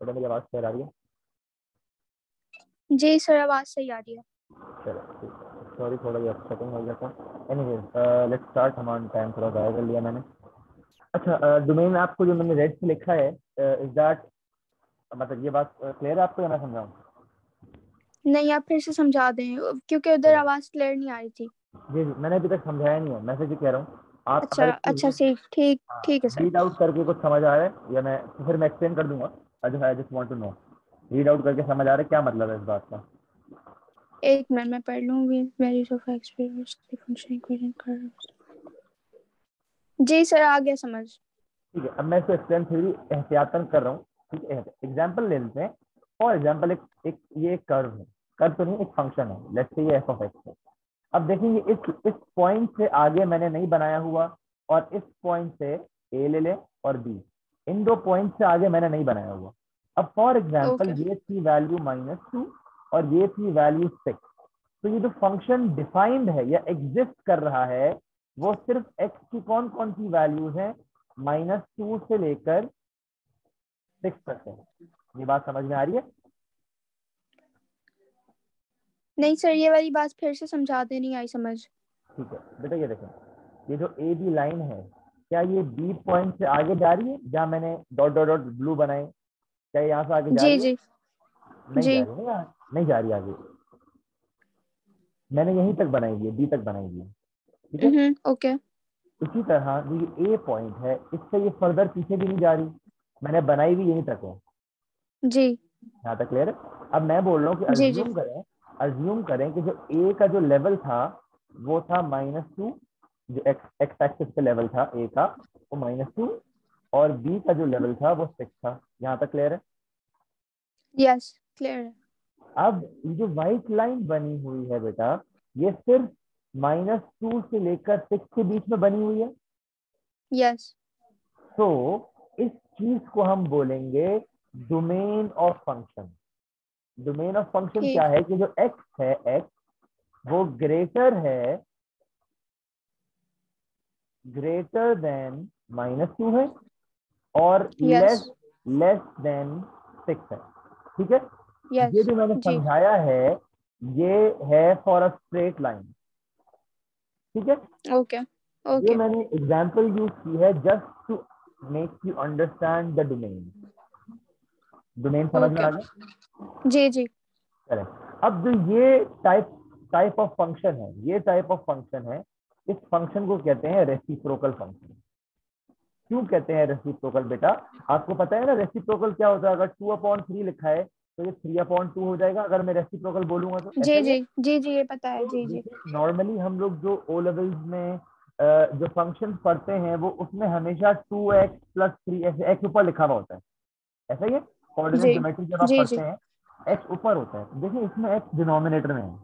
बेटा मेरी आवाज़ क्लियर आ रही है? जी सर, आवाज सही आ रही है। चलो ठीक है, सॉरी थोड़ा ये सेटिंग हो गया था। Anyway let's start. हमारा टाइम थोड़ा ज़ाया कर लिया मैंने। अच्छा, डोमेन आपको जो मैंने रेड से लिखा है, इज दैट, मतलब ये बात क्लियर है आपको या मैं समझाऊँ? नहीं, आप फिर से समझा दें क्योंकि उधर आवाज क्लियर नहीं आ रही थी। जी जी, मैंने अभी तक समझाया नहीं है, मैं सिर्फ ये कह रहा हूँ आप अच्छा अगर इसको अच्छा, सही, ठीक ठीक है सर। रीड आउट करके कुछ समझ आ रहा है या मैं तो फिर मैं एक्सप्लेन कर दूंगा। I just want to know, read out करके समझ आ रहा है क्या मतलब है इस बात का? एक मिनट में पढ़ लूँ। Values of experience function equivalent कर। जी सर, आ गया समझ। ठीक है, अब मैं इसको एक्सप्लेन फिर भी एहतियातन कर रहा हूँ। ठीक है, एग्जाम्पल ले लेते हैं। फॉर एग्जाम्पल ये एक कर्व है। कर्व तो नहीं, एक फंक्शन है, लेट्स से ये एफ ऑफ एक्स है। अब देखेंगे इस पॉइंट से आगे मैंने नहीं बनाया हुआ, और इस पॉइंट से ए ले लें और बी, इन दो पॉइंट से आगे मैंने नहीं बनाया हुआ। अब फॉर एग्जाम्पल ओके ये थी वैल्यू -2 और ये थी वैल्यू 6। तो ये जो फंक्शन डिफाइंड है या एग्जिस्ट कर रहा है, वो सिर्फ एक्स की कौन कौन सी वैल्यूज हैं, -2 से लेकर 6 तक है। ये बात समझ में आ रही है? नहीं सर, ये वाली बात फिर से समझा दे, नहीं आई समझ। ठीक है बेटा, ये देखें, ये जो ए बी लाइन है, क्या ये बी पॉइंट से आगे जा रही है जहां मैंने डॉट डॉट डॉट ब्लू बनाए? क्या ये यहाँ से आगे जा जी रही है? जी नहीं जी। जा रही है ना, नहीं जा रही आगे। मैंने यहीं तक बनाई हुई है, बी तक बनाई हुई है। ठीक है, ओके। इसी तरह जो ये ए पॉइंट है, इससे ये फर्दर पीछे भी नहीं जा रही, मैंने बनाई हुई यहीं तक है। जी यहाँ तक क्लियर है? अब मैं बोल रहा हूँ कि जी जी। अज्यूम करें कि जो ए का जो लेवल था वो था -2, जो एक्स एक्स एक्सिस पे लेवल था ए का, वो -2, और बी का जो लेवल था वो 6 था। यहाँ तक क्लियर है? यस, क्लियर है। अब ये जो व्हाइट लाइन बनी हुई है बेटा, ये सिर्फ -2 से लेकर 6 के बीच में बनी हुई है। यस। तो इस चीज को हम बोलेंगे domain of function. Domain of function क्या ठीक। है कि जो एक्स है, एक्स वो ग्रेटर देन -2 है और यस लेस देन 6 है। ठीक है, ये यस। जो मैंने जी। समझाया है, ये है फॉर अ स्ट्रेट लाइन। ठीक है, ओके ये ओके। मैंने एग्जांपल यूज की है just to make you understand the domain. Domain समझ में ओके। आ गया? जी जी। चले, अब जो ये टाइप टाइप ऑफ फंक्शन है, ये टाइप ऑफ फंक्शन है, इस फंक्शन को कहते हैं रेसिप्रोकल फंक्शन। क्यों कहते हैं रेसिप्रोकल बेटा? आपको पता है ना रेसिप्रोकल क्या होता है? अगर 2/3 लिखा है तो ये 3/2 हो जाएगा अगर मैं रेसिप्रोकल बोलूंगा, तो ऐसा जी ही है। जी जी जी, ये पता है। तो जी जी। देखिए, नॉर्मली हम लोग जो ओ लेवल्स में जो फंक्शन पढ़ते हैं, वो उसमें हमेशा 2x+3 ऐसे एक्स ऊपर लिखा हुआ होता है। ऐसा ही है, कोऑर्डिनेट जी ज्योमेट्री जब आप जी पढ़ते जी। हैं एक्स ऊपर होता है। देखिए इसमें एक्स डिनोमिनेटर में है,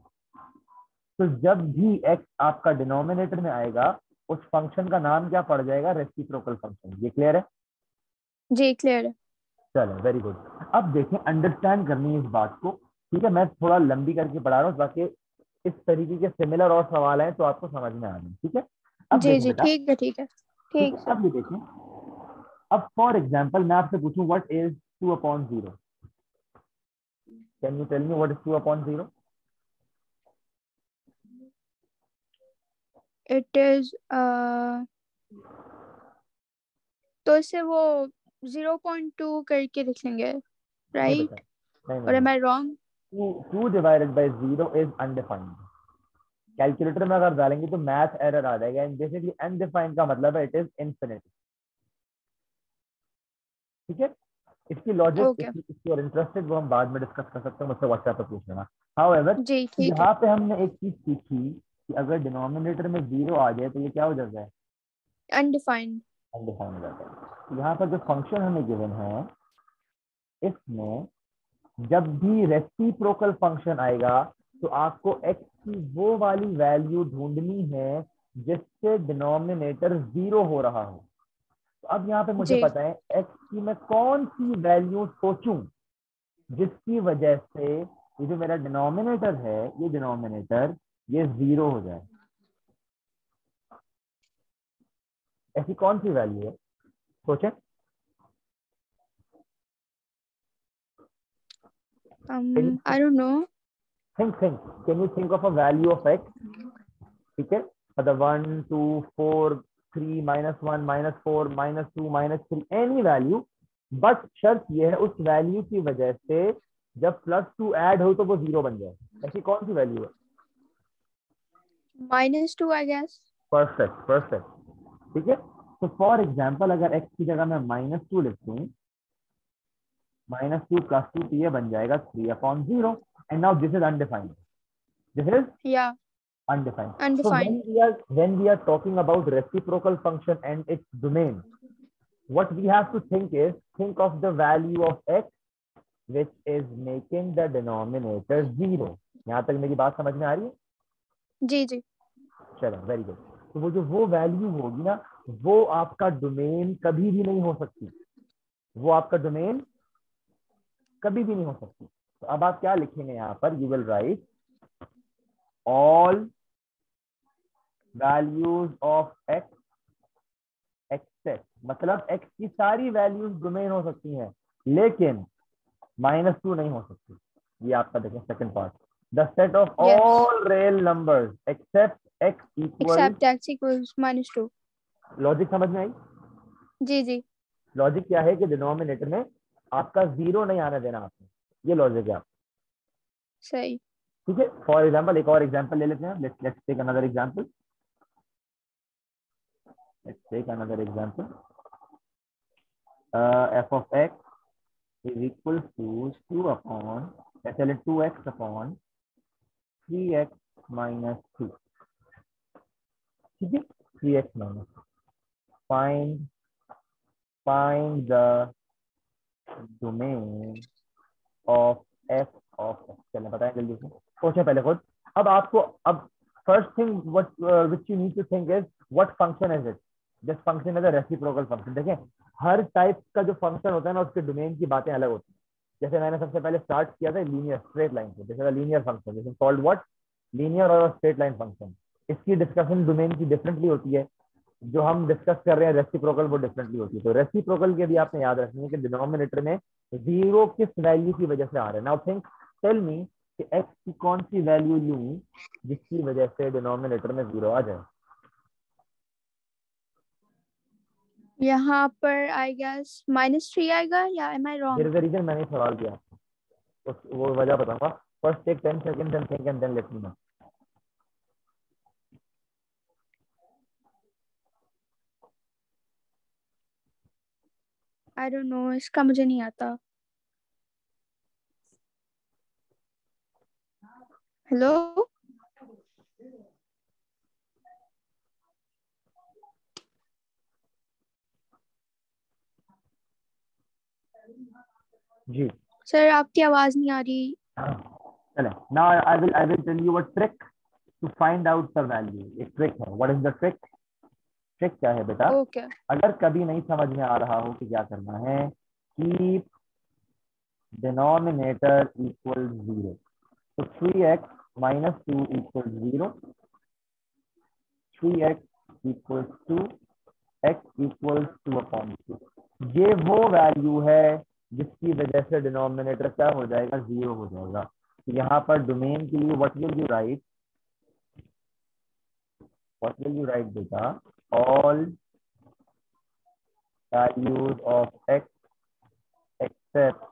तो जब भी एक्स आपका डिनोमिनेटर में आएगा, उस फंक्शन का नाम क्या पड़ जाएगा? Reciprocal function. ये क्लियर है? जी क्लियर है। चलो वेरी गुड। अब देखें, अंडरस्टैंड करनी है इस बात को। ठीक है, मैं थोड़ा लंबी करके पढ़ा रहा हूँ ताकि इस तरीके के सिमिलर और सवाल हैं तो आपको समझ में आ जाए। ठीक है, अब जी देखें जी, बेटा। ठीक है ठीक है। ठीक ठीक है, सर। अब ये देखें। अब फॉर एग्जाम्पल मैं आपसे पूछूं what is 2/0? Can you tell me what is 2/0? It is तो इसे वो 0.2 करके लिख लेंगे, नहीं बेटा, राइट? नहीं और नहीं एम नहीं। आई wrong? 2 divided by 0 is undefined. Calculator में अगर डालेंगे तो मैथ एरर आ जाएगा। एंड बेसिकली अनडिफाइंड का मतलब है इट इज इनफिनिट। ठीक है, इसकी लॉजिक, ओके। इसकी और इंटरेस्टेड वो हम बाद में डिस्कस कर सकते हैं, मुझसे व्हाट्सएप पे पूछ लेना। हाउएवर, जी ठीक है। यहाँ पे हमने एक चीज सीखी कि अगर डिनोमिनेटर में 0 आ जाए तो ये क्या हो जाता है? अनडिफाइंड। अनडिफाइंड हो जाता है। तो यहाँ पर जो फंक्शन हमें गिवन है, इसमें जब भी रेसिप्रोकल फंक्शन आएगा तो आपको एक्स की वो वाली वैल्यू ढूंढनी है जिससे डिनोमिनेटर 0 हो रहा हो। तो अब यहाँ पे मुझे जी। पता है एक्स की मैं कौन सी वैल्यू सोचूं जिसकी वजह से ये जो मेरा डिनोमिनेटर है, ये डिनोमिनेटर ये 0 हो जाए। ऐसी कौन सी वैल्यू है? सोचें। I don't know. think can you think of a value of x? ठीक है, मतलब 1 2 4 3 -1 -4 -2 -3 एनी वैल्यू, बट शर्त ये है उस वैल्यू की वजह से जब +2 ऐड हो तो वो 0 बन जाए। ऐसी कौन सी वैल्यू है? -2 I guess. Perfect perfect. ठीक है, तो फॉर एग्जाम्पल अगर x की जगह मैं -2 लिख दूं, -2 + 2 तो ये बन जाएगा 3/0, and now this is undefined, this is Yeah, undefined. So undefined. when we are talking about reciprocal function and its domain, what we have to think of the value of x which is making the denominator 0. यहाँ तक मेरी बात समझ में आ रही है? जी जी। चलो very good. तो वो वैल्यू होगी ना, वो आपका डोमेन कभी भी नहीं हो सकती, वो आपका डोमेन कभी भी नहीं हो सकती। तो अब आप क्या लिखेंगे यहाँ पर? You will write all values of X except, मतलब x की सारी वैल्यूज डोमेन हो सकती हैं लेकिन -2 नहीं हो सकती। ये आपका देखें second part, the set of Yes. All real numbers accept x equal. Except x equals -2. Logic समझ में आई? जी जी। लॉजिक क्या है कि डिनोमिनेटर में आपका 0 नहीं आने देना आपने, ये लॉजिक है आप। सही। ठीक है, फॉर एग्जाम्पल एक और एग्जाम्पल ले लेते हैं। Let's take another example, let's take another example. f of x is equal to 2 upon, let's say 2x upon 3x minus 2। ठीक है, 3x minus, find the domain of f of x। चलें बताएं जल्दी से, सोचें पहले खुद। अब आपको, अब first thing what which you need to think is what function is it. This function is a reciprocal function. देखें, हर टाइप का जो फंक्शन होता है ना उसके डोमेन की बातें अलग होती हैं। जैसे मैंने सबसे पहले स्टार्ट किया था लीनियर स्ट्रेट लाइन से, जैसे लीनियर फंक्शन, जैसे कॉल्ड व्हाट, लीनियर और स्ट्रेट लाइन फंक्शन। इसकी डिस्कशन डोमेन की डिफरेंटली होती है, जो हम डिस्कस कर रहे हैं रेसिप्रोकल वो डिफरेंटली होती है। तो रेसिप्रोकल के भी आपने याद रखनी है कि डिनोमिनेटर में 0 किस वैल्यू की वजह से आ रहा है। नाउ थिंक, टेल मी कि x की कौन सी वैल्यू लूं जिसकी वजह से डिनोमिनेटर में 0 आ जाए। यहाँ पर आई गेस -3 आएगा, या am I there wrong? Is a reason, मैंने सवाल किया आपको, वो वजह बताऊंगा। First take 10 seconds and think and then let me know. I don't know, इसका मुझे नहीं आता। हेलो। जी सर आपकी आवाज नहीं आ रही। चलें, now I will tell you a trick to find out the value. एक ट्रिक है। What is the trick? Trick क्या है बेटा? ओके। अगर कभी नहीं समझ में आ रहा हो कि क्या करना है, कीप डिनोमिनेटर इक्वल 0। तो 3x -2 equal 0, 3x equal 2, x equal 2/2। ये वो वैल्यू है जिसकी वजह से डिनोमिनेटर क्या हो जाएगा? 0 हो जाएगा। तो यहाँ पर डोमेन के लिए what will you write? What will you write बेटा? All values of x except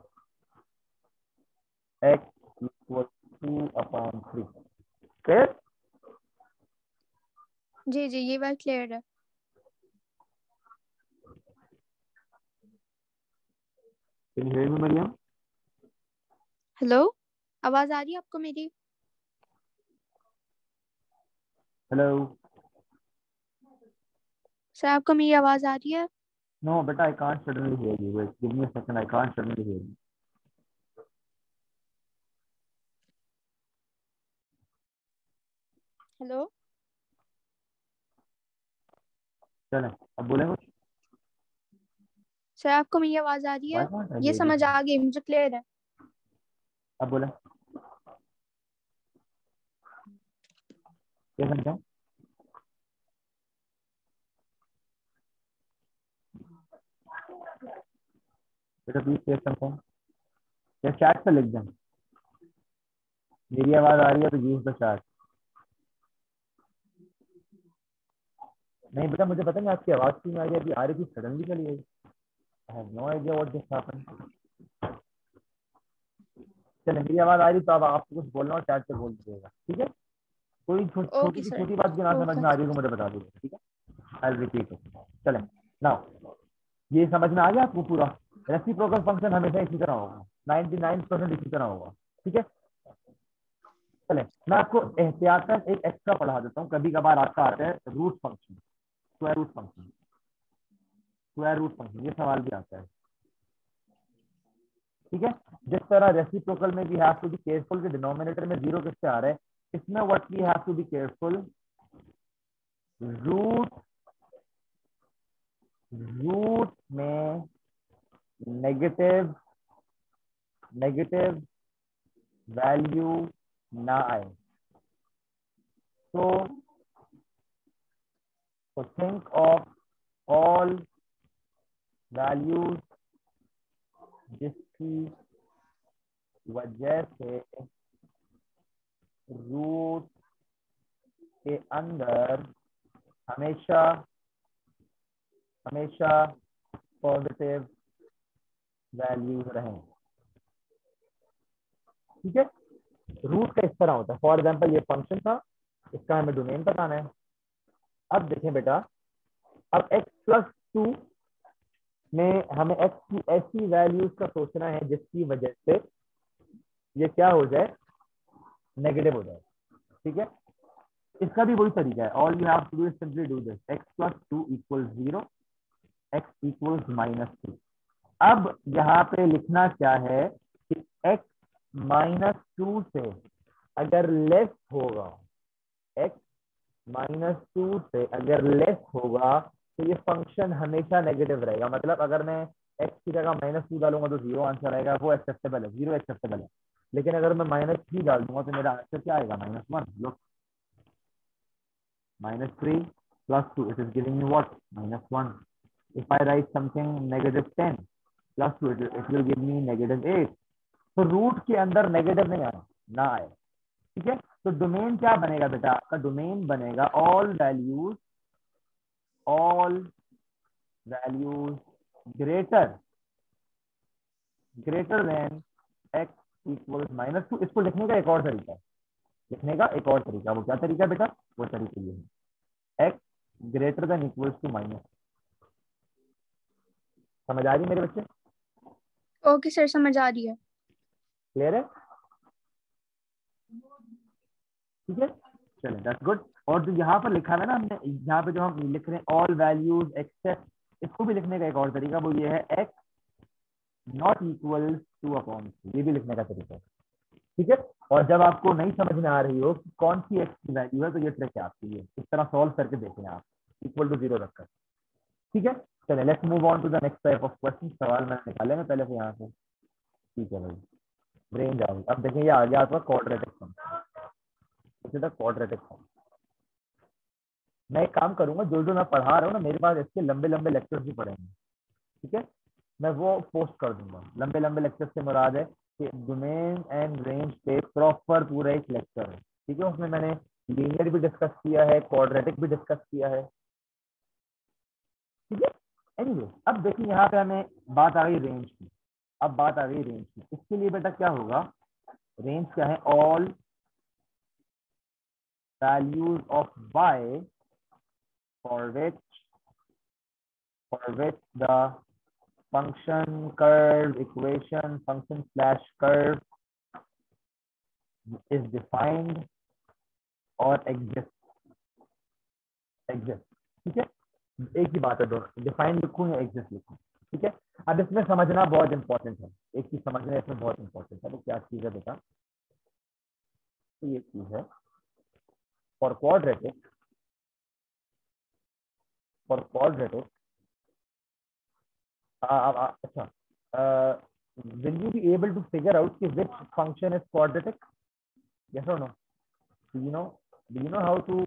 x equal 2/3। फिर जी जी, ये बात क्लियर है। मरियम, हेलो, आवाज आ रही है आपको मेरी? हेलो। सर आपको मेरी आवाज आ रही है? No, but I can't suddenly hear you. Wait, give me a second. I can't suddenly hear you. Hello. चलें, अब बोले कुछ। सर आपको मेरी आवाज आ रही Why है? can't I ये hear you? समझ आ गई, मुझे क्लियर है। अब बोले, क्या समझा? बेटा प्लीज से समझा, या चैट पे लिख दें। मेरी आवाज आ रही है तो यूज द चैट। नहीं बेटा मुझे पता नहीं आपकी आवाज क्यों आ रही है, अभी आ रही थी सडनली चली गई। I have no idea what just happened. चलिए मेरी आवाज आ रही तो अब आपको कुछ बोलना हो चैट पे बोल दीजिएगा, ठीक है। कोई छोटी ओके सी सर। छोटी बात जो ना समझ ओके। में आ रही हो तो मुझे बता दीजिएगा, ठीक है। I repeat it. चले नाउ, ये समझ में आ गया आपको पूरा। रेसिप्रोकल फंक्शन हमेशा इसी तरह होगा, 99% इसी तरह होगा, ठीक है। चले मैं आपको एहतियातन एक एक्स्ट्रा पढ़ा देता हूँ, कभी कभार आपका आता है root function, square root function. Square root function ये सवाल भी आता है, ठीक है। जिस तरह रेसिप्रोकल में we have to be careful कि डिनोमिनेटर में जीरो किससे आ रहा है, इसमें what we have to be careful, root root में नेगेटिव नेगेटिव वैल्यू ना आए। तो थिंक ऑफ ऑल वैल्यूज जिसकी वजह से रूट के अंदर हमेशा हमेशा पॉजिटिव वैल्यूज रहें, ठीक है। रूट का इस तरह होता है, फॉर एग्जाम्पल ये फंक्शन था, इसका हमें डोमेन बताना है। अब देखें बेटा, अब x+2 में हमें x की ऐसी वैल्यूज का सोचना है जिसकी वजह से ये क्या हो जाए, नेगेटिव हो जाए, ठीक है। इसका भी वही तरीका है, all you have to do is simply do this, x+2 equal 0, x equals -2। अब यहाँ पे लिखना क्या है कि x -2 से अगर लेस होगा, x -2 से अगर लेस होगा तो ये फंक्शन हमेशा नेगेटिव रहेगा। मतलब अगर मैं x की जगह -2 डालूंगा तो 0 आंसर आएगा, वो एक्सेप्टेबल है, 0 एक्सेप्टेबल है। लेकिन अगर मैं -3 डाल दूंगा तो मेरा आंसर क्या आएगा, -1। Look, -3 + 2 it is giving me what, -1। if I write something -10 + 2 it will give me -8। तो रूट के अंदर नेगेटिव नहीं आए, ना आए, ठीक है। तो डोमेन क्या बनेगा बेटा, आपका डोमेन बनेगा all values greater than x equal -2। इसको लिखने का एक और तरीका है, लिखने का एक और तरीका, वो क्या तरीका है बेटा, वो तरीका ये है, x greater than equals to minus. समझ आ रही मेरे बच्चे, ओके सर, समझ आ रही है। क्लियर है, ठीक है। चलिए दैट्स गुड। और जो यहाँ पर लिखा है ना हमने, यहाँ पे जो हम लिख रहे हैं ऑल वैल्यूज एक्सेप्ट, इसको भी लिखने का एक और तरीका, वो ये है x not equal two upon, ये भी लिखने का तरीका है, ठीक है। और जब आपको नहीं समझ में आ रही हो कि कौन सी x की वैल्यू है तो ये ट्रिक है आपके लिए, इस तरह सॉल्व करके देखें आप, इक्वल टू 0 रखकर, ठीक है। चलिए let's move on to the next type of question. सवाल मैंने निकाले मैं पहले से यहाँ से, ठीक है भाई, ब्रेन जाओ। अब देखिए ये आ गया आपका क्वाड्रेटिक फंक्शन, इसे द क्वाड्रेटिक फंक्शन। मैं एक काम करूंगा, जो जो मैं पढ़ा रहा हूँ ना, मेरे पास इसके लंबे लंबे लेक्चर्स भी पढ़ेंगे, ठीक है। मैं वो पोस्ट कर दूंगा, लंबे लंबे लेक्चर से मुराद है कि डोमेन एंड रेंज पे प्रॉपर पूरा एक लेक्चर है, ठीक है। उसमें मैंने लीनियर भी डिस्कस किया है, क्वाड्रेटिक भी डिस्कस किया है, ठीक है। एनीवे अब देखिए यहाँ पे हमें बात आ गई रेंज की। अब बात आ गई रेंज की, इसके लिए बेटा क्या होगा, रेंज क्या है, all values of y for which the function curve equation function slash curve is defined or exist, ठीक है। एक ही बात है, दोनों डिफाइन लिखूं या एग्जिस्ट लिखूं, ठीक है। अब इसमें समझना बहुत इंपॉर्टेंट है, एक चीज समझना इसमें बहुत इंपॉर्टेंट है, तो क्या चीज है बेटा, तो ये चीज है फॉर क्वाड्रेटिक, अच्छा, will you be able to figure out कि which function is quadratic, yes or no, do you know how to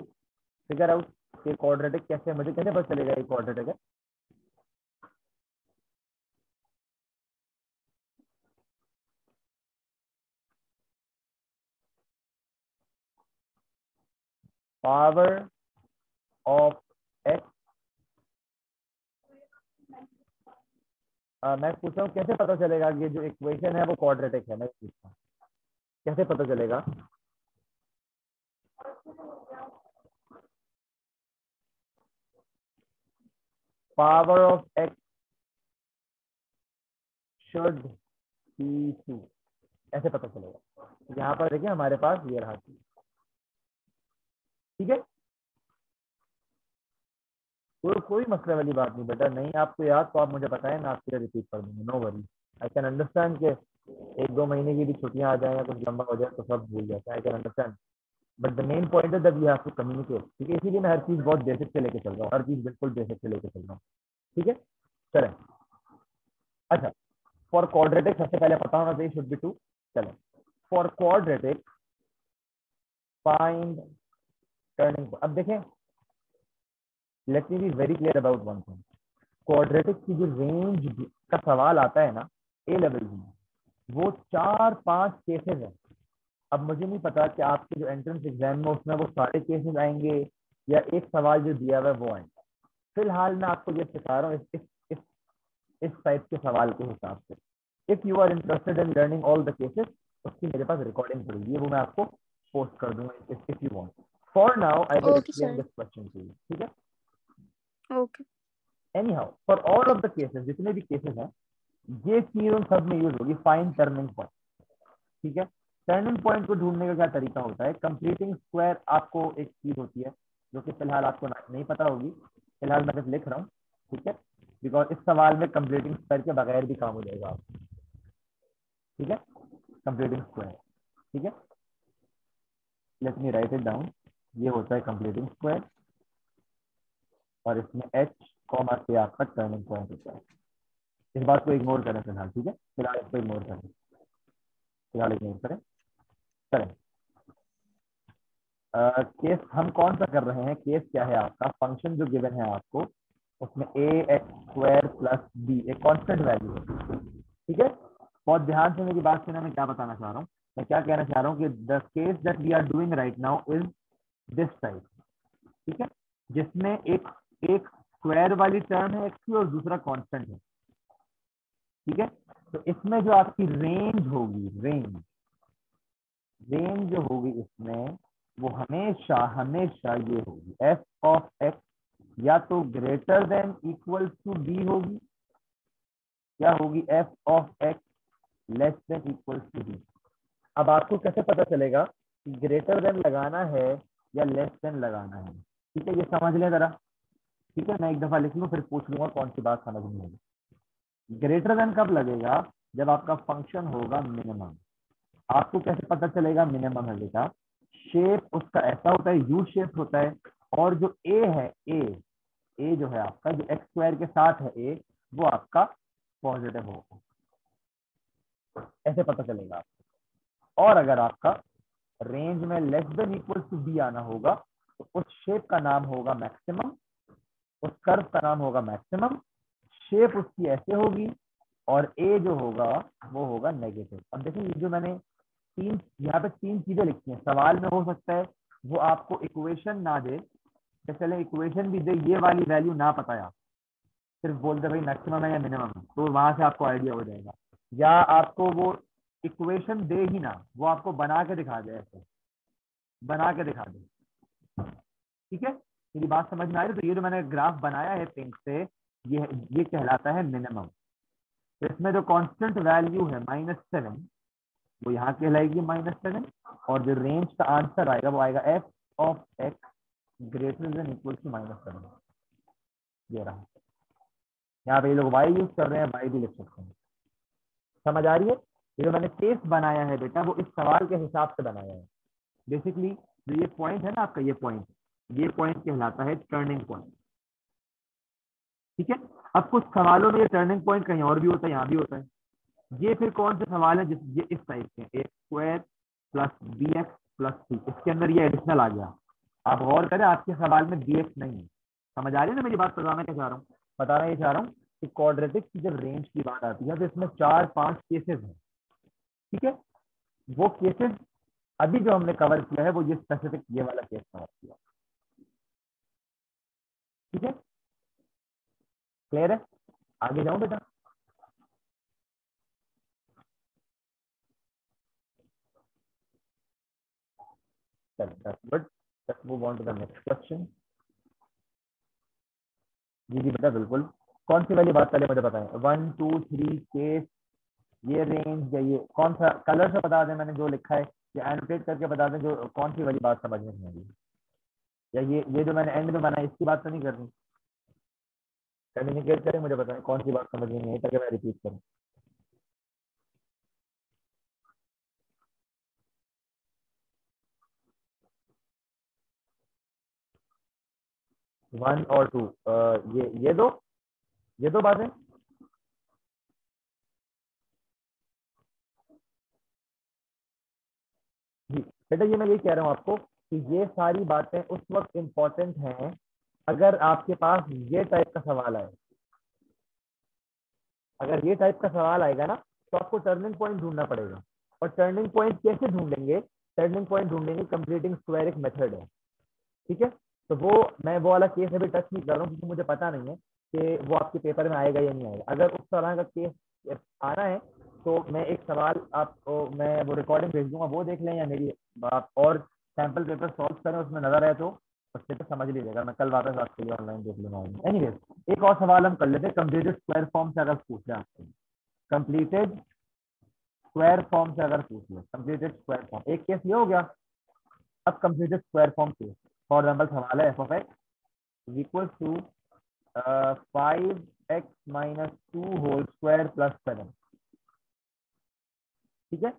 figure out कि quadratic कैसे, मुझे कैसे पता चलेगा ये quadratic है। पावर ऑफ एक्स, मैं पूछ रहा हूँ कैसे पता चलेगा कि जो इक्वेशन है वो क्वाड्रेटिक है, मैं पूछता हूँ कैसे पता चलेगा? Power of x should be 2, ऐसे पता चलेगा। यहाँ पर देखिए हमारे पास ये रहा, ठीक है। कोई मसले वाली बात नहीं बेटा, नहीं आपको याद तो आप मुझे बताएं, मैं आपके लिए रिपीट कर दूंगा, no worry. I can understand कि 1-2 महीने की भी छुट्टियां आ जाए या कुछ लंबा हो जाए तो सब भूल जाता है, I can understand, but the main point है that we have to communicate, ठीक है। इसीलिए मैं हर चीज बहुत बेसिक से लेके चल रहा हूँ, हर चीज बिल्कुल बेसिक से लेके चल रहा हूँ, ठीक है। चलें, अच्छा, फॉर क्वाड्रेटिक सबसे पहले पता होना चाहिए शुड बी 2। चलें, फॉर क्वाड्रेटिक फाइंड टर्निंग। अब देखें, let me be very clear about one thing, quadratic की जो रेंज का सवाल आता है ना ए लेवल में, वो 4-5 केसेस है। अब मुझे नहीं पता कि आपके जो एंट्रेंस एग्जाम में उसमें वो सारे केसेस आएंगे या एक सवाल जो दिया हुआ है वो आएंगे। फिलहाल मैं आपको ये सिखा रहा हूँ इस टाइप के सवाल के हिसाब से। If you are interested in learning all the cases, उसकी मेरे पास रिकॉर्डिंग पड़ी है, वो मैं आपको पोस्ट कर दूंगा if you want. For now I will okay explain sir. This question to you, ठीक है। Okay. Anyhow, for all of the cases, जितने भी केसेस हैं, ये चीज उन सब में यूज होगी, फाइंड टर्निंग पॉइंट, ठीक है। टर्निंग पॉइंट को ढूंढने का क्या तरीका होता है? कंप्लीटिंग स्क्वायर आपको एक चीज होती है जो कि फिलहाल आपको नहीं पता होगी, फिलहाल मैं सिर्फ लिख रहा हूँ, ठीक है, बिकॉज इस सवाल में कंप्लीटिंग स्क्वायर के बगैर भी काम हो जाएगा आपको, ठीक है। कंप्लीटिंग स्क्वायर, ठीक है, let me right it down. ये होता है कंप्लीटिंग स्क्वायर और इसमें एच कॉमा से आपका टर्निंग पॉइंट होता है। इस बात को इग्नोर करें फिलहाल, ठीक है, फिलहाल इसको इग्नोर करें, फिलहाल इग्नोर करें। चलें, केस हम कौन सा कर रहे हैं? केस क्या है आपका? फंक्शन जो गिवन है आपको, उसमें ए एक्स स्क्वायर प्लस बी एक कांस्टेंट वैल्यू है, ठीक है। बहुत ध्यान से मेरी बात सुना, मैं क्या बताना चाह रहा हूँ, मैं क्या कहना चाह रहा हूँ कि the case that we are doing right now is this type, ठीक है, जिसमें एक एक स्क्वायर वाली टर्म है एक्स की और दूसरा कांस्टेंट है, ठीक है। तो इसमें जो आपकी रेंज होगी, रेंज जो होगी इसमें, वो हमेशा हमेशा ये होगी एफ ऑफ एक्स या तो greater than equal to B होगी, या होगी F of X less than equal to B. अब आपको कैसे पता चलेगा कि ग्रेटर देन लगाना है या लेस देन लगाना है? ठीक है, ये समझ लें जरा, ठीक है। मैं एक दफा लिख लूँ फिर पूछ लूंगा कौन सी बात समझ में होगी। ग्रेटर देन कब लगेगा? जब आपका फंक्शन होगा मिनिमम। आपको कैसे पता चलेगा मिनिमम है बेटा? शेप उसका ऐसा होता है, यू शेप होता है, और जो ए है, ए जो है आपका, जो एक्स स्क्वायर के साथ है ए, वो आपका पॉजिटिव होगा, ऐसे पता चलेगा आपको। और अगर आपका रेंज में less than equal to B आना होगा तो उस शेप का नाम होगा मैक्सिमम, उस कर्व का नाम होगा मैक्सिमम, शेप उसकी ऐसे होगी, और ए जो होगा वो होगा नेगेटिव। अब देखिए, ये जो मैंने यहाँ पे 3 चीजें लिखी हैं, सवाल में हो सकता है वो आपको इक्वेशन ना दे, तो चले इक्वेशन भी दे, ये वाली वैल्यू ना पता है, आप सिर्फ बोल दे भाई मैक्सिमम है या मिनिमम है, तो वहां से आपको आइडिया हो जाएगा। या आपको वो इक्वेशन दे ही ना, वो आपको बना के दिखा दे, ऐसे बना के दिखा दे, ठीक है। मेरी बात समझ में आ रही है? तो ये जो मैंने ग्राफ बनाया है पिंक से, ये कहलाता है मिनिमम। तो इसमें जो कांस्टेंट वैल्यू है -7, वो यहाँ कहलाएगी -7, और जो रेंज का आंसर आएगा वो आएगा F of x greater than equal to -7। ये रहा, यहाँ पे ये लोग वाई यूज कर रहे हैं, वाई भी लिख सकते हैं। समझ आ रही है? ये जो मैंने केस बनाया है बेटा, वो इस सवाल के हिसाब से बनाया है। बेसिकली जो ये पॉइंट है ना आपका, ये पॉइंट कहलाता है टर्निंग पॉइंट, ठीक है। अब कुछ सवालों में ये टर्निंग पॉइंट कहीं और भी होता है, यहाँ भी होता है। ये फिर कौन से सवाल है ये इस टाइप के, A square plus B X plus C, इसके अंदर ये एडिशनल आ गया। आप गौर करें, आपके सवाल में बी एक्स नहीं है। समझ आ रही है ना मेरी बात? बताना क्या चाह रहा हूँ, बताना ये चाह रहा हूँ कि क्वाड्रेटिक की जब रेंज की बात आती है तो इसमें 4-5 केसेस हैं, ठीक है। वो केसेस अभी जो हमने कवर किया है वो ये स्पेसिफिक ये वाला केस कवर किया, ठीक है, क्लियर है? आगे जाऊं बेटा? Good, let's move on to the next question. जी जी बेटा बिल्कुल। कौन सी वाली बात पहले मुझे बताएं, 1 2 3 केस, ये रेंज, या ये कौन सा कलर से बता दें मैंने जो लिखा है, या एनोटेट करके बता दें जो कौन सी वाली बात समझ में नहीं आ रही, या ये जो मैंने एंड में बनाया इसकी बात तो नहीं कर रही? कम्युनिकेट करें, मुझे बताएं कौन सी बात समझ में नहीं आई ताकि मैं रिपीट करूं। वन और टू, ये दो बातें। जी बेटा, ये मैं यही कह रहा हूँ आपको कि ये सारी बातें उस वक्त इम्पोर्टेंट हैं अगर आपके पास ये टाइप का सवाल आए। अगर ये टाइप का सवाल आएगा ना तो आपको टर्निंग पॉइंट ढूंढना पड़ेगा। और टर्निंग पॉइंट कैसे ढूंढेंगे? टर्निंग पॉइंट ढूंढेंगे कंप्लीटिंग स्क्वायर एक मेथड है, ठीक है? तो वो मैं वो वाला केस अभी टच नहीं कर रहा हूँ क्योंकि मुझे पता नहीं है कि वो आपके पेपर में आएगा या नहीं आएगा। अगर उस तरह का केस आना है तो मैं एक सवाल आपको, मैं वो रिकॉर्डिंग भेज दूंगा, वो देख लें, या मेरी आप और सैंपल पेपर सॉल्व करें, उसमें नजर आए तो उससे तो समझ लीजिएगा। मैं कल वापस आपके लिए ऑनलाइन देख लूंगा। एनीवेज, एक और सवाल हम कर लेते हैं कंप्लीटेड स्क्वायर फॉर्म से। अगर पूछ रहे हैं आपसे कंप्लीटेड स्क्वायर फॉर्म से, अगर पूछ ले कंप्लीटेड स्क्वायर फॉर्म, एक केस ये हो गया। अब completed square form case, for example सवाल है F of x is equal to 5x - 2 whole square plus 7, ठीक है?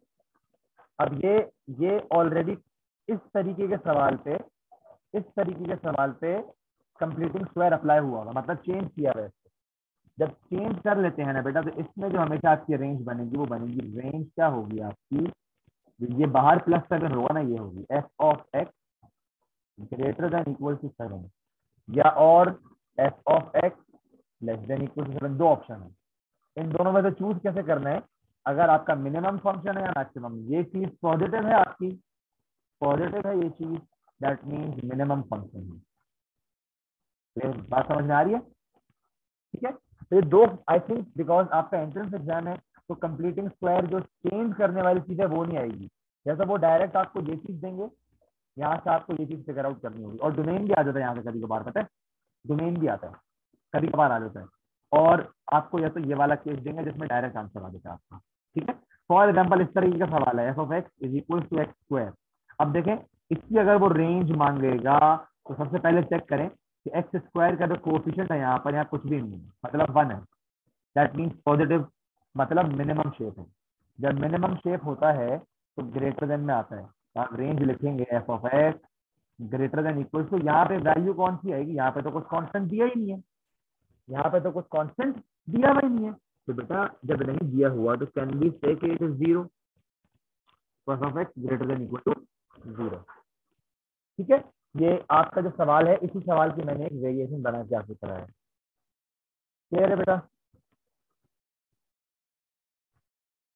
अब ये ऑलरेडी इस तरीके के सवाल पे, इस तरीके के सवाल पे कंप्लीटिंग स्क्वायर अप्लाई हुआ होगा, मतलब चेंज किया हुआ है। जब चेंज कर लेते हैं ना बेटा तो इसमें जो हमेशा आपकी रेंज बनेगी वो बनेगी, रेंज क्या होगी आपकी, ये बाहर प्लस 7 होगा ना, ये होगी F of x greater than equal to 7, या और F of X less than equal to 7। दो ऑप्शन है, इन दोनों में से चूज कैसे करना है? अगर आपका मिनिमम फंक्शन है या मैक्सिमम, ये चीज पॉजिटिव है आपकी, पॉजिटिव है ये चीज, दैट मीन्स मिनिमम फंक्शन है। बात समझ में आ रही है? ठीक है, तो ये दो, आई थिंक बिकॉज आपका एंट्रेंस एग्जाम है तो कंप्लीटिंग स्क्वायर जो चेंज करने वाली चीज है वो नहीं आएगी। जैसा वो डायरेक्ट आपको ये चीज देंगे, यहाँ से आपको ये चीज फिगर आउट करनी होगी। और डोमेन भी आ जाता है यहाँ से कभी कभार, पता है, डोमेन भी आता है कभी कभार आ जाता है। और आपको या तो ये वाला केस देंगे जिसमें डायरेक्ट आंसर आ जाता है आपका, ठीक है? फॉर एग्जाम्पल इस तरीके का सवाल है F of x is equal to x square. अब देखें इसकी अगर वो रेंज मांगेगा तो सबसे पहले चेक करें कि एक्स स्क्वायर का जो कोएफिशिएंट है यहाँ पर, यहाँ कुछ भी नहीं है, मतलब 1 है, दैट मीन्स पॉजिटिव, मतलब मिनिमम शेप है। जब मिनिमम शेप होता है तो ग्रेटर देन में आता है, तो आप रेंज लिखेंगे f of x greater than equal to, यहाँ पे वैल्यू कौन सी आएगी, यहाँ पे तो कुछ कांस्टेंट दिया ही नहीं है, यहाँ पे तो कुछ कांस्टेंट दिया हुआ ही नहीं है। तो बेटा जब नहीं दिया हुआ तो कैन बी से कि it is 0, f of x greater than equal to 0, ठीक है? ये आपका जो सवाल है, इसी सवाल की मैंने एक वेरिएशन बना के आपको कराया। क्लियर है बेटा?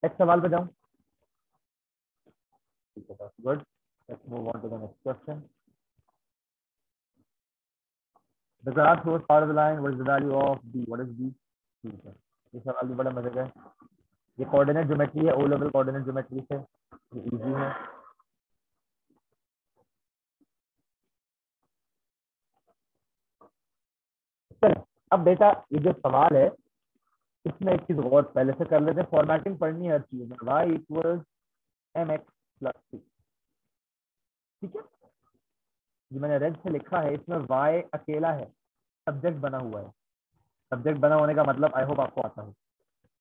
एक सवाल पे जाऊं? Good, let's move on to the next question. The graph shows part of the line. What is the value of b? What is b? ठीक है, ये सवाल भी बड़ा मजे का है। ये कोऑर्डिनेट ज्योमेट्री है, ओ लेवल कोऑर्डिनेट ज्योमेट्री से, ये इजी है। चलो अब बेटा ये जो सवाल है इसमें एक चीज गौर पहले से कर लेते हैं, फॉर्मेटिंग पढ़नी है हर चीज में। y equals mx plus c, ठीक है? जो मैंने रेड से लिखा है इसमें y अकेला है, सब्जेक्ट बना हुआ है। सब्जेक्ट बना होने का मतलब आई होप आपको आता है।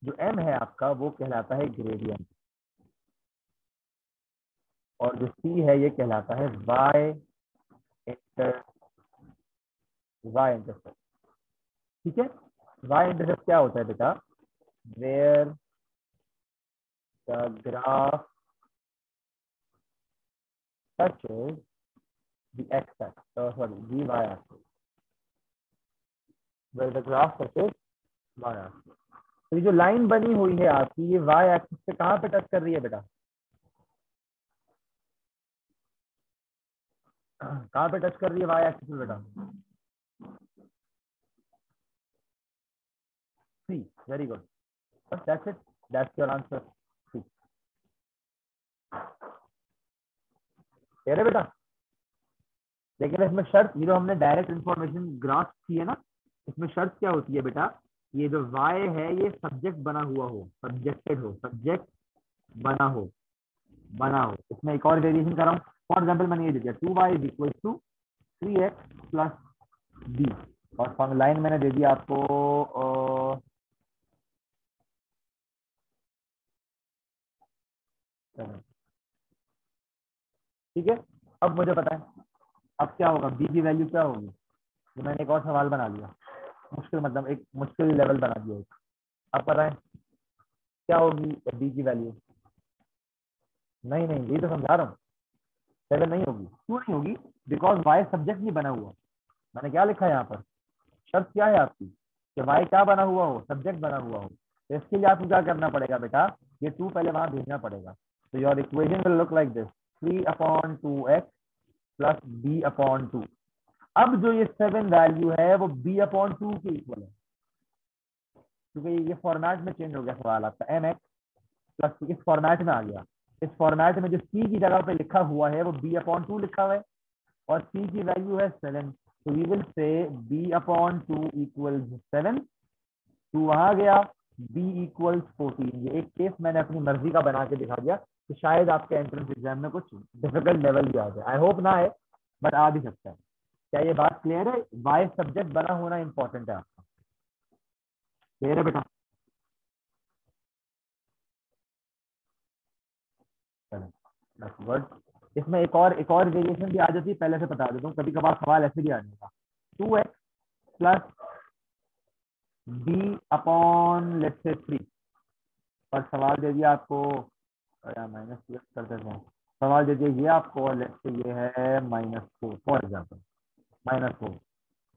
जो m है आपका वो कहलाता है ग्रेडियंट, और जो c है ये कहलाता है y इंटरसेप्ट, ठीक है? y इंटरसेप्ट क्या होता है बेटा? Where the graph touches the x-axis, sorry, the y-axis, where the graph touches y-axis। तो ये जो लाइन बनी हुई है आपकी, ये y-axis पे कहाँ पे टच कर रही है बेटा? कहाँ पे टच कर रही है y-axis पे बेटा? वेरी गुड, बस that's it, that's your answer. ठीक है बेटा, लेकिन इसमें शर्त, ये जो हमने डायरेक्ट इंफॉर्मेशन ग्राफ की है ना, इसमें शर्त क्या होती है बेटा, ये जो y है ये सब्जेक्ट बना हुआ हो, सब्जेक्टेड हो, सब्जेक्ट बना हो। इसमें एक और वेरिएशन कर रहा हूँ। फॉर एग्जाम्पल मैंने ये दे दिया 2y is equal to 3x plus b, और लाइन मैंने दे दिया आपको ठीक है। अब मुझे पता है अब क्या होगा, b की वैल्यू क्या होगी। तो मैंने एक और सवाल बना लिया, मुश्किल मतलब एक मुश्किल लेवल बना दिया एक। अब पता है क्या होगी b की वैल्यू। नहीं नहीं, ये तो समझा रहा हूँ, 7 नहीं होगी। क्यों नहीं होगी, बिकॉज y सब्जेक्ट नहीं बना हुआ। मैंने क्या लिखा है यहाँ पर, शर्त क्या है आपकी कि y क्या बना हुआ हो, सब्जेक्ट बना हुआ हो। तो इसके लिए आपको क्या करना पड़ेगा बेटा, ये 2 पहले वहां भेजना पड़ेगा। तो your equation will look like this, 3/2x plus b/2। अब जो ये 7 वैल्यू है वो b/2 के इक्वल है, क्योंकि ये फॉर्मेट में चेंज हो गया सवाल आपका, mx प्लस इस फॉर्मेट में आ गया। इस फॉर्मेट में जो c की जगह पे लिखा हुआ है वो b/2 लिखा हुआ है, और c की वैल्यू है 7। तो we will say b/2 equals 7। 2 वहां गया, b इक्वल्स 14। ये एक केस मैंने अपनी मर्जी का बना के दिखा दिया कि शायद आपके एंट्रेंस एग्जाम में कुछ डिफिकल्ट लेवल भी आ जाए, आई होप ना आए, बट आ भी सकता है। क्या ये बात क्लियर है, वाई सब्जेक्ट बना होना इंपॉर्टेंट है आपका, क्लियर है बेटा। चलो वर्ड, इसमें एक और वेरिएशन भी आ जाती है, पहले से बता देता हूँ, कभी कभार सवाल ऐसे भी आ जाएगा। 2x plus b/, let's say 3, और सवाल दे दिया आपको, माइनस कर देते हैं, सवाल दे दिया ये आपको, और लेट्स से ये है -4 फॉर एग्जाम्पल, -4।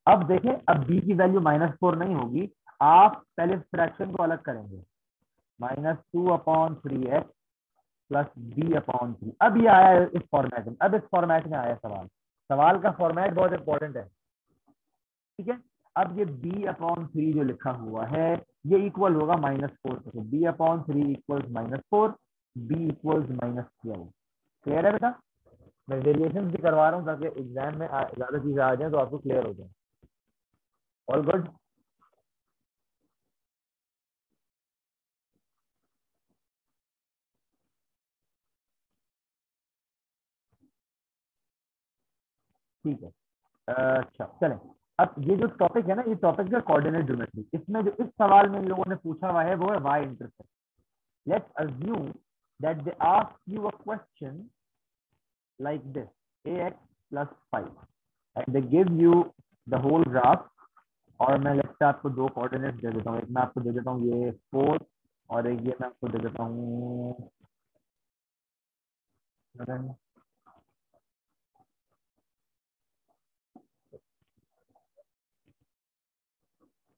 अब देखें, अब b की वैल्यू -4 नहीं होगी, आप पहले फ्रैक्शन को अलग करेंगे, -2/3x प्लस b/3। अब ये आया इस फॉर्मेट में, अब इस फॉर्मेट में आया सवाल, सवाल का फॉर्मेट बहुत इंपॉर्टेंट है, ठीक है। अब ये b/3 जो लिखा हुआ है ये इक्वल होगा -4, तो b/3 equals -4, b equals -12। Clear है बेटा, मैं वेरिएशन भी करवा रहा हूँ ताकि एग्जाम में ज्यादा चीजें आ जाए तो आपको क्लियर हो जाए। ऑल गुड, ठीक है। अच्छा चलें, अब ये जो टॉपिक है ना, ये टॉपिक है कोऑर्डिनेट ज्योमेट्री। इसमें जो इस सवाल में इन लोगों ने पूछा हुआ है वो है y intercept. Let's assume that they ask you a question like this, ax plus 5, and they give you the whole graph। और मैं लगता है आपको दो कोऑर्डिनेट दे देता हूँ, एक मैं आपको दे देता हूँ ये 4, और एक ये मैं आपको दे देता हूँ 7।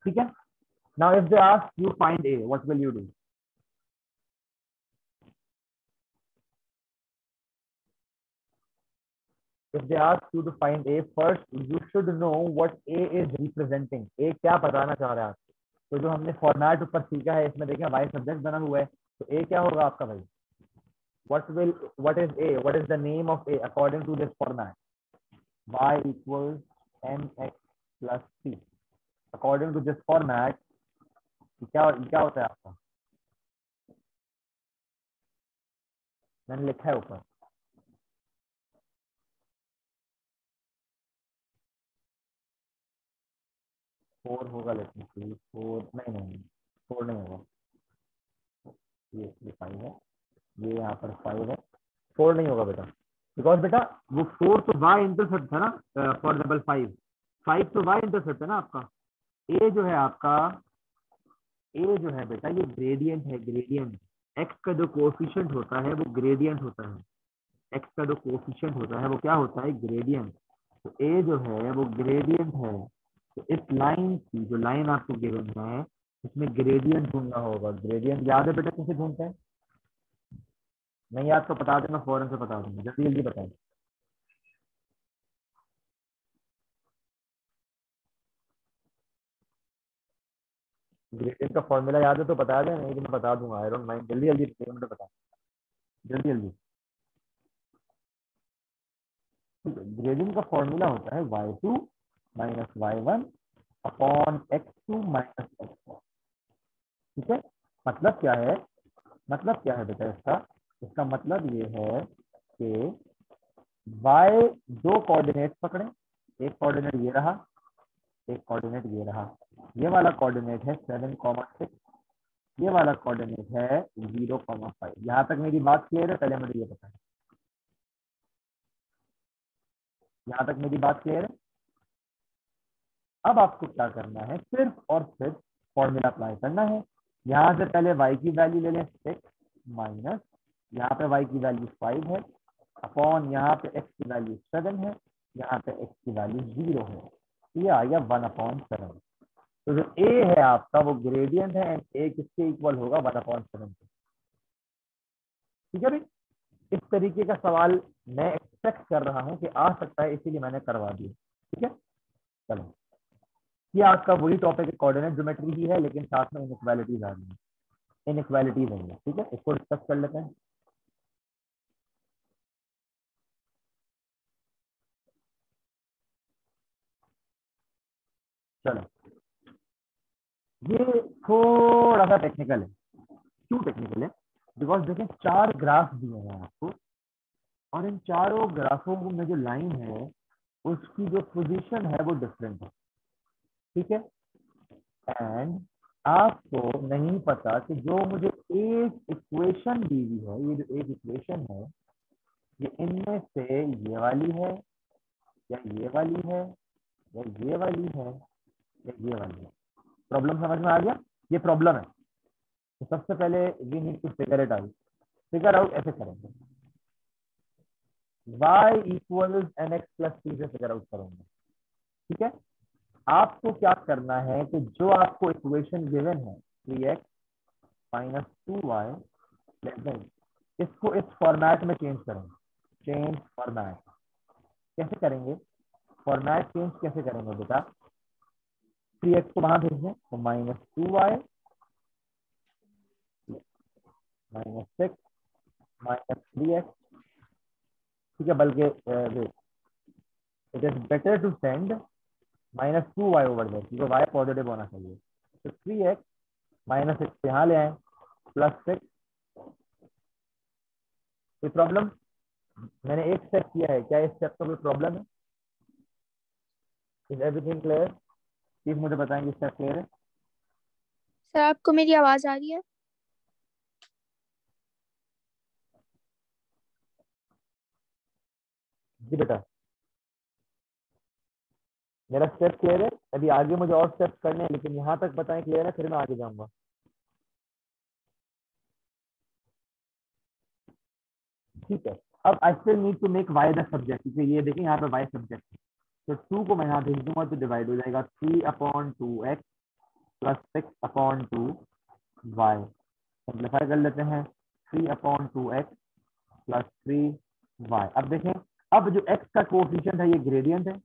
ठीक है। Now if they ask you find a, what will you do. If they ask you to find a, first you should know what a is representing, a क्या बताना चाह रहा है आपको। तो जो हमने फॉर्मेट ऊपर सीखा है इसमें देखें वाई सब्जेक्ट बना हुआ है, तो a क्या होगा आपका भाई, what is a, what is the name of a according to this format, y equals mx plus c। according to this format क्या होता है आपका, मैंने लिखा है ऊपर, फोर होगा, लेकिन 4 नहीं नहीं, 4 नहीं होगा, ये 5 है, ये यहाँ पर 5 है, 4 नहीं होगा बेटा, बिकॉज बेटा वो 4 तो वाई इंटरसेप्ट है ना, फॉर एग्जाम्पल 5 तो वाई इंटरसेप्ट है ना आपका। ए जो है आपका, ए जो है बेटा ये ग्रेडियंट है, ग्रेडियंट, एक्स का जो कोएफिशिएंट होता है वो ग्रेडियंट होता है, एक्स का जो कोएफिशिएंट होता है वो क्या होता है, ग्रेडियंट। तो ए जो है वो ग्रेडियंट है, तो इस लाइन की जो लाइन आपको गिवन है इसमें ग्रेडियंट ढूंढना होगा। ग्रेडियंट याद है बेटा कैसे ढूंढते हैं, नहीं याद तो बता देना, फौरन से बता दूंगा, जल्दी जल्दी बताएं। ग्रेडियंट का फॉर्मूला याद है तो बता दें, नहीं तो मैं बता दूंगा, आई डोंट माइंड। जल्दी जल्दी 2 मिनट बता, जल्दी जल्दी। ग्रेडियंट का फॉर्मूला होता है y2 minus y1 upon x2 minus x1। ठीक है, मतलब क्या है, मतलब क्या है बेटा इसका, इसका मतलब ये है कि y दो कोऑर्डिनेट पकड़े, एक कोऑर्डिनेट ये रहा, एक कोऑर्डिनेट ये रहा, ये वाला कोऑर्डिनेट है 7,6, ये वाला कोऑर्डिनेट है 0,5। यहाँ तक मेरी बात क्लियर है? पहले मुझे ये बताएं, यहाँ तक मेरी बात क्लियर है? अब आपको क्या करना है, सिर्फ और सिर्फ फॉर्मूला अप्लाई करना है। यहाँ से पहले y की वैल्यू ले लें 6 माइनस, यहाँ पे y की वैल्यू 5 है, अपॉन यहाँ पे x की वैल्यू 7 है, यहाँ पे x की वैल्यू 0 है, ये आ गया 1/7। तो जो a है आपका वो ग्रेडियंट है, एंड a किसके इक्वल होगा, 1/7 के। ठीक है भाई, इस तरीके का सवाल मैं एक्सपेक्ट कर रहा हूँ कि आ सकता है, इसीलिए मैंने करवा दिया। ठीक है, चलो, ये आपका वही टॉपिक है, कोऑर्डिनेट ज्योमेट्री ही है, लेकिन साथ में इनइक्वालिटीज आ रही है, इनइक्वालिटीज नहीं है। ठीक है, इसको डिस्कस कर लेते हैं। चलो, ये थोड़ा सा टेक्निकल है। क्यों टेक्निकल है? बिकॉज देखिए 4 ग्राफ दिए हैं आपको, और इन चारों ग्राफों में जो लाइन है उसकी जो पोजीशन है वो डिफरेंट है। ठीक है, एंड आपको नहीं पता कि जो मुझे एक इक्वेशन दी हुई है, ये जो एक इक्वेशन है, ये इनमें से ये वाली है, या ये वाली है, या ये वाली है, या ये वाली है। प्रॉब्लम समझ में आ गया? ये प्रॉब्लम है, तो सबसे पहले we need to figure it out. Figure out ऐसे करेंगे, y इक्वल्स nx प्लस 3 से फिगर आउट करेंगे। ठीक है, आपको क्या करना है कि जो आपको इक्वेशन गिवन है 3x minus 2y less than, इसको इस फॉर्मेट में चेंज करेंगे। चेंज फॉर्मेट कैसे करेंगे? फॉर्मेट चेंज कैसे करेंगे बेटा? 3x को वहां भेज दें तो -2y -6 -3x। ठीक है, बल्कि it is better to send -2y over there, क्योंकि y पॉजिटिव होना चाहिए। तो 3x -6 यहाँ ले आए, +6। कोई प्रॉब्लम? मैंने एक स्टेप किया है, क्या इस स्टेप का कोई प्रॉब्लम है? Is everything clear? प्लीज मुझे बताएंगे स्टेप क्लियर है? सर आपको मेरी आवाज आ रही है? जी बेटा, मेरा स्टेप क्लियर है। अभी आगे मुझे और स्टेप्स करने हैं, लेकिन यहाँ तक बताएं क्लियर है, फिर मैं आगे जाऊंगा। ठीक है, अब I still need to make y the subject, क्योंकि ये देखिए यहाँ पे वाई सब्जेक्ट है। तो 2 को मैं यहाँ भेज दूंगा तो डिवाइड हो जाएगा 3/2x प्लस 6/2y। सिंप्लीफाई कर लेते हैं, 3/2x प्लस 3y। अब देखें, अब जो x का कोएफिशिएंट है ये ग्रेडियंट है,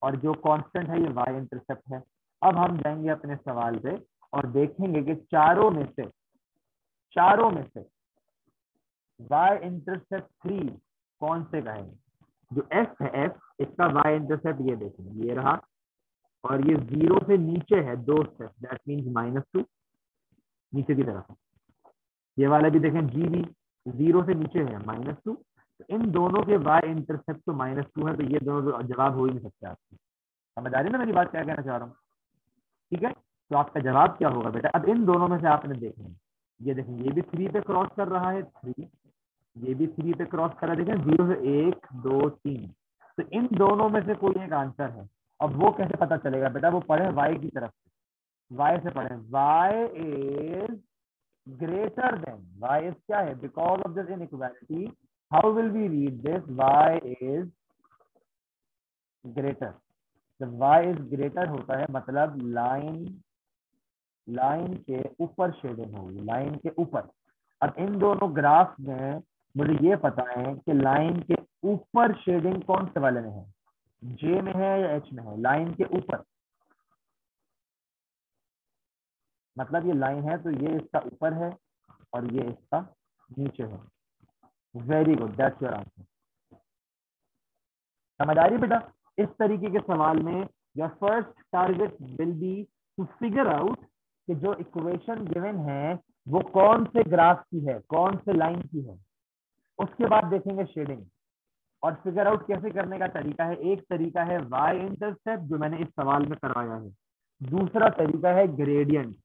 और जो कांस्टेंट है ये y इंटरसेप्ट है। अब हम जाएंगे अपने सवाल पे और देखेंगे कि चारों में से y इंटरसेप्ट 3 कौन से का है। जो f है, f इसका y इंटरसेप्ट ये देखें, ये रहा, और ये 0 से नीचे है 2 स्टेप, दैट मींस -2 नीचे की तरफ है। ये वाला भी देखें, g भी 0 से नीचे है -2, तो इन दोनों के y इंटरसेप्ट तो -2 है, तो ये दोनों जवाब हो ही नहीं सकते आपके। समझ आ रही है ना मेरी बात, क्या कहना चाह रहा हूँ? ठीक है, तो आपका जवाब क्या होगा बेटा? अब इन दोनों में से आपने देखना है, ये देखें, ये भी 3 पे क्रॉस कर रहा है 3, ये भी 3 पे क्रॉस कर रहा है, देखें 0 से 1 2 3, तो इन दोनों में से कोई एक आंसर है। अब वो कैसे पता चलेगा बेटा? वो पढ़े y की तरफ से, y से पढ़े, y is greater than, y is क्या है? Because of this inequality, how will we read this? y is greater. जब y इज ग्रेटर होता है मतलब लाइन के ऊपर शेडिंग होगी, लाइन के ऊपर। अब इन दोनों ग्राफ में मुझे ये पता है कि लाइन के ऊपर शेडिंग कौन से वाले में है, जे में है या एच में है? लाइन के ऊपर। मतलब ये लाइन है तो ये इसका ऊपर है और ये इसका नीचे है। Very good, that's your answer. समझ आ रही बेटा? इस तरीके के सवाल में your first target will be to figure out कि जो इक्वेशन गिवन है वो कौन से ग्राफ की है, कौन से लाइन की है। उसके बाद देखेंगे शेडिंग और फिगर आउट कैसे करने का तरीका है। एक तरीका है वाई इंटरसेप्ट जो मैंने इस सवाल में करवाया है, दूसरा तरीका है ग्रेडियंट,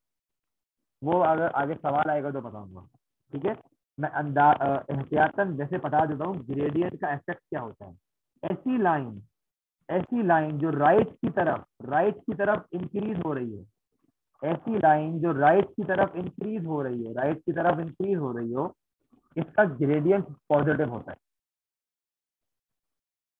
वो अगर आगे सवाल आएगा तो बताऊंगा। ठीक है, मैं एहतियातन वैसे बता देता हूँ ग्रेडियंट का इफेक्ट क्या होता है। ऐसी लाइन जो राइट की तरफ इंक्रीज हो रही है, ऐसी लाइन जो राइट की तरफ इंक्रीज हो रही है, राइट की तरफ इंक्रीज हो रही हो, इसका ग्रेडियंट पॉजिटिव होता है।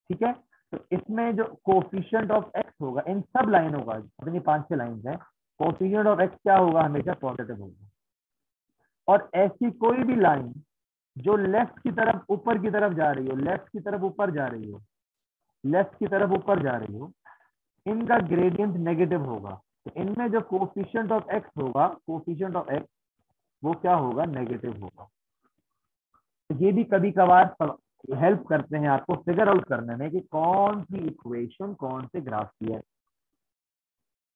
ठीक है, तो इसमें जो कोफिशिएंट ऑफ एक्स होगा इन सब लाइनों का, अपनी 5-6 लाइन है, कोफिशिएंट ऑफ एक्स क्या होगा, हमेशा पॉजिटिव होगा। और ऐसी कोई भी लाइन जो लेफ्ट की तरफ ऊपर की तरफ जा रही हो, लेफ्ट की तरफ ऊपर जा रही हो, लेफ्ट की तरफ ऊपर जा रही हो, इनका ग्रेडियंट नेगेटिव होगा। तो इनमें जो कोफिशिएंट ऑफ एक्स होगा, कोफिशिएंट ऑफ एक्स वो क्या होगा, नेगेटिव होगा। तो ये भी कभी कभार हेल्प करते हैं आपको फिगर आउट करने में कि कौन सी इक्वेशन कौन से ग्राफ की है।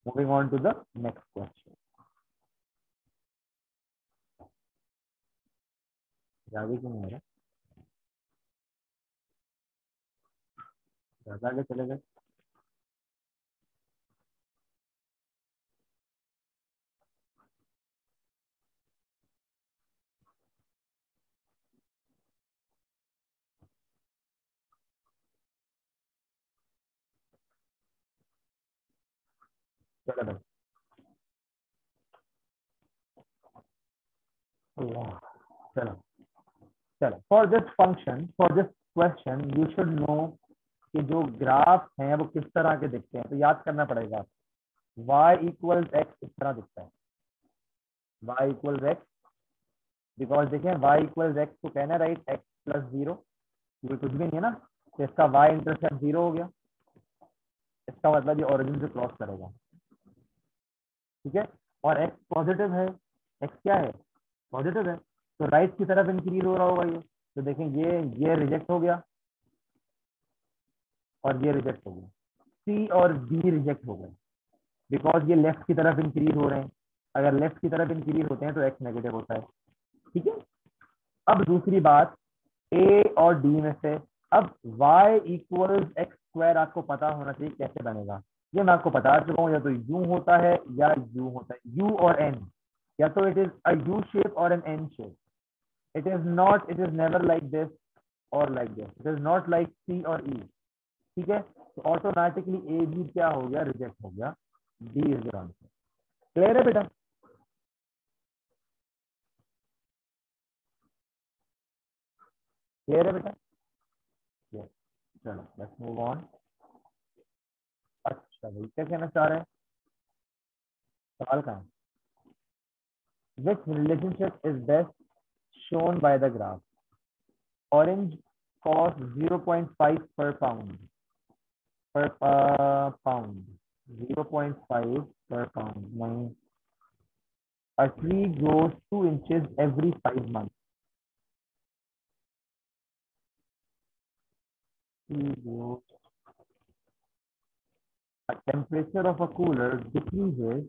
Moving on to the next question. आगे क्यों नहीं आ रहा, ज्यादा आगे चले गए। चलो भाई, चलो चलो for this function, for this question you should know कि जो ग्राफ हैं वो किस तरह के दिखते हैं। तो याद करना पड़ेगा, y इक्वल एक्स इस तरह दिखता है, y इक्वल एक्स, बिकॉज देखें y इक्वल एक्स को कहना है राइट x प्लस 0, ये कुछ भी नहीं है ना, तो इसका y इंटरसेप्ट 0 हो गया, इसका मतलब ये ओरिजिन से क्रॉस करेगा। ठीक है, और x पॉजिटिव है, x क्या है, पॉजिटिव है, तो राइट की तरफ इंक्रीज हो रहा होगा ये। तो देखें ये रिजेक्ट हो गया और ये रिजेक्ट हो गया, सी और बी रिजेक्ट हो गए बिकॉज ये लेफ्ट की तरफ इंक्रीज हो रहे हैं। अगर लेफ्ट की तरफ इंक्रीज होते हैं तो एक्स नेगेटिव होता है। ठीक है, अब दूसरी बात, ए और डी में से अब y इक्वल्स एक्स स्क्वायर आपको पता होना चाहिए कैसे बनेगा। ये मैं आपको बता चुका हूँ, या तो यू होता है या यू होता है, यू और एन, या तो it is a U shape और N N shape. It is not, it is never like this और like this, it is not like C और ई। ठीक है, तो ऑटोमेटिकली ए बी क्या हो गया, रिजेक्ट हो गया, D is the answer. Clear है बेटा? क्लियर है बेटा? yes. चलो लेट्स मूव ऑन। अच्छा भाई, क्या कहना चाह रहे हैं, सवाल कहाँ है? Which relationship is best shown by the graph? Orange cost 0.5 per pound, pound 0.5 per pound. नहीं, a tree grows 2 inches every 5 months. Tree grows. A temperature of a cooler decreases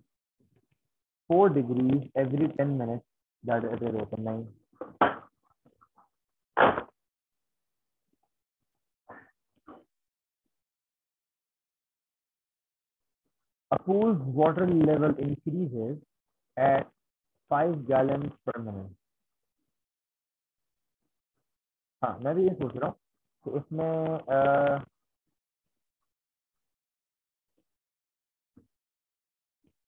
4 degrees every 10 minutes. That is open 9. A pool's water level increases at 5 gallons per minute. हाँ, मैं भी ये सोच रहा हूँ कि इसमें